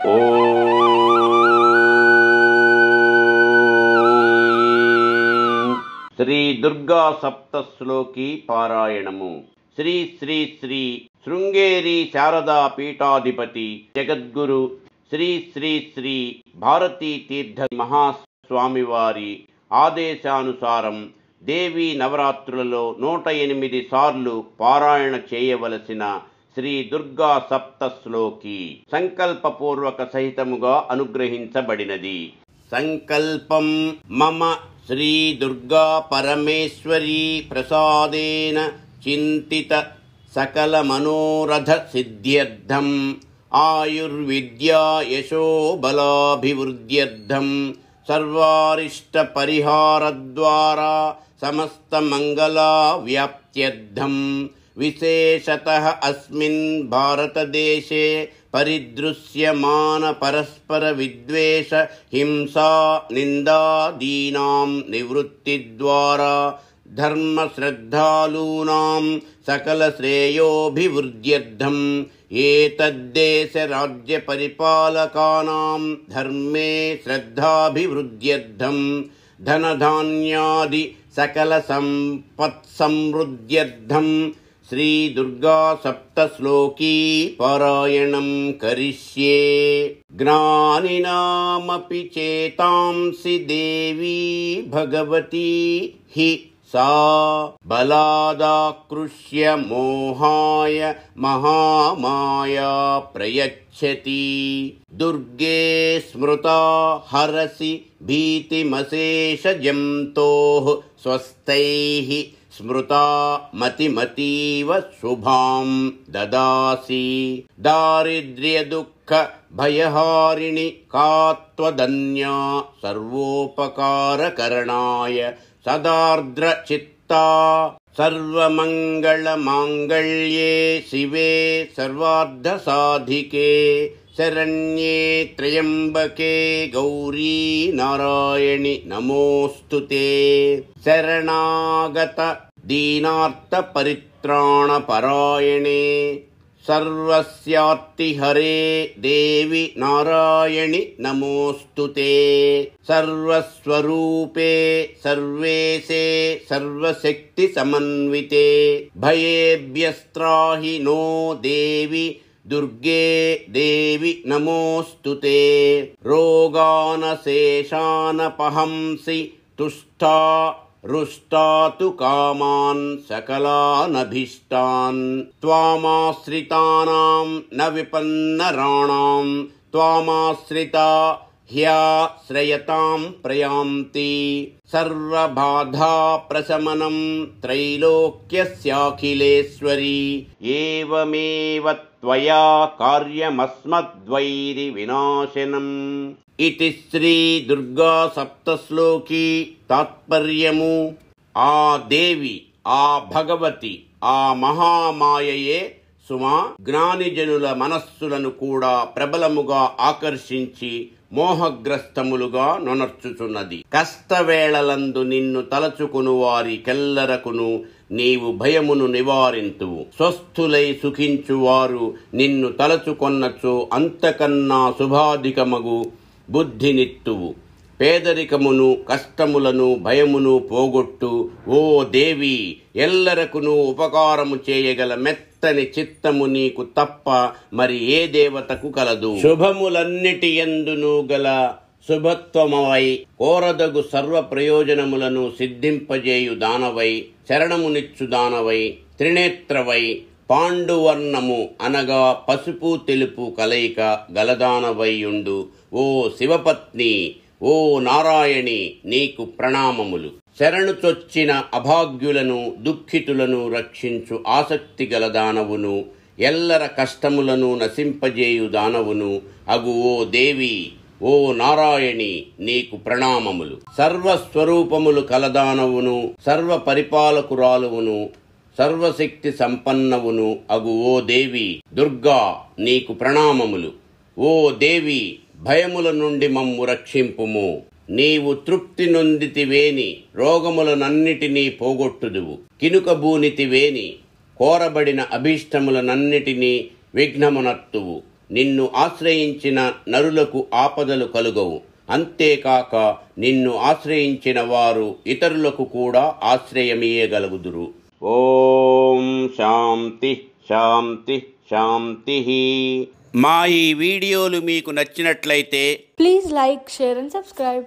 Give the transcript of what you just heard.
శ్రీ దుర్గా సప్తశ్లోకి పారాయణము. శ్రీ శ్రీ శ్రీ శృంగేరి శారదా పీఠాధిపతి జగద్గురు శ్రీ శ్రీ శ్రీ భారతీ తీర్థ మహాస్వామివారి ఆదేశానుసారం దేవీ నవరాత్రులలో 108 సార్లు పారాయణ చేయవలసిన శ్రీ దుర్గా సప్తశ్లోకి సంకల్పపూర్వక సహితముగా అనుగ్రహించబడినది. సంకల్పం మమ శ్రీ దుర్గా పరమేశ్వరీ ప్రసాదేన చింతిత సకల మనోరథ సిద్ధ్యర్థం ఆయుర్విద్యా యశో బలాభివృద్ధ్యర్థం సర్వారిష్ట పరిహారద్వారా సమస్త మంగళా వ్యాప్త్యర్థం విశేషతః అస్మిన్ భారతదేశే పరిదృశ్యమాన పరస్పర విద్వేష హింసా నిందాదీనాం నివృత్తి ద్వారా ధర్మ శ్రద్ధాలూనాం సకల శ్రేయోభివృద్ధ్యర్థం ఏతద్దేశ రాజ్య పరిపాలకానాం ధర్మే శ్రద్ధాభివృద్ధ్యర్థం ధనధాన్యాది సకల సంపత్ సమృద్ధ్యర్థం శ్రీ దుర్గా సప్తశ్లోకీ పారాయణం కరిష్యే. జ్ఞానినామపి చేతాంసి దేవీ భగవతి హి సా బలాదాకృష్య మోహాయ మహామాయా ప్రయచ్చతి. దుర్గే స్మృతా హరసి భీతిమశేషజంతోః స్వస్థైః స్మృతా మతిమతీవ శుభాం దదాసి. దారిద్ర్య దుఃఖ భయహారిణి కాత్వదన్యా సర్వోపకారకరణాయ సదార్ద్ర చిత్తా సర్వమంగళ మాంగళ్యే శివే సర్వార్థ సాధికే శరణ్యే త్రయంబకే గౌరీ నారాయణి నమోస్తుతే. శరణాగత దీనార్త పరిత్రాణ పరాయణే సర్వస్యార్తి హరే దేవి నారాయణి నమోస్తుతే. సర్వస్వరూపే సర్వేశే సర్వశక్తి సమన్వితే భయేభ్యస్త్రాహి నో దేవి దుర్గే దేవి నమోస్తుతే. రోగానశేషానపహంసి తుష్టా రుష్టాతు కామాన్ సకలానభీష్టాన్ త్వామాశ్రితానాం న విపన్నరాణాం త్వామాశ్రితా హ్యాశ్రయతాం ప్రయాంతి. సర్వబాధా ప్రశమనం త్రైలోక్యస్యాఖిలేశ్వరీ ఏవమేవ త్వయా కార్యమస్మద్వైరి వినాశనం. ఇతి శ్రీ దుర్గా సప్తశ్లోకి తాత్పర్యము. ఆ దేవి, ఆ భగవతి, ఆ మహామాయయే సుమా జ్ఞానిజనుల మనస్సులను కూడా ప్రబలముగా ఆకర్షించి మోహగ్రస్తములుగా నొనర్చుచున్నది. కష్టవేళలందు నిన్ను తలచుకును వారి కెల్లరకును నీవు భయమును నివారింతువు. స్వస్థులై సుఖించువారు నిన్ను తలచుకొన్నచో అంతకన్నా శుభాధికమగు బుద్ధినిత్తువు. పేదరికమును కష్టములను భయమును పోగొట్టు ఓ దేవి. ఎల్లరకును ఉపకారము చేయగల మెత్తని చిత్తము నీకు తప్ప మరి ఏ దేవతకు కలదు. శుభములన్నిటి యందును గల శుభత్వమవై కోరదగు సర్వ ప్రయోజనములను సిద్ధింపజేయు దానవై శరణమునిచ్చు దానవై త్రినేత్రవై పాండువర్ణము అనగా పసుపు తెలుపు కలయిక గలదానవైయుండు ఓ శివపత్ని, ఓ నారాయణి నీకు ప్రణామములు. శరణుచొచ్చిన అభాగ్యులను దుఃఖితులను రక్షించు ఆసక్తి గల దానవును, ఎల్లర కష్టములను నశింపజేయు దానవును అగు ఓ దేవి, ఓ నారాయణి నీకు ప్రణామములు. సర్వస్వరూపములు కలదానవును, సర్వ పరిపాలకురాలువును, సర్వశక్తి సంపన్నవును అగు ఓ దేవి దుర్గా నీకు ప్రణామములు. ఓ దేవి, భయముల నుండి మమ్ము రక్షింపుము. నీవు తృప్తి నొందితివేని రోగములనన్నిటినీ పోగొట్టుదువు. కినుకబూనితివేని కోరబడిన అభీష్టములనన్నిటినీ విఘ్నమునత్తువు. నిన్ను ఆశ్రయించిన నరులకు ఆపదలు కలుగవు. అంతేకాక నిన్ను ఆశ్రయించిన వారు ఇతరులకు కూడా ఆశ్రయమీయగలుగుదురు. ఓం శాంతి శాంతి శాంతి. మా ఈ వీడియోలు మీకు నచ్చినట్లయితే please like, share and subscribe.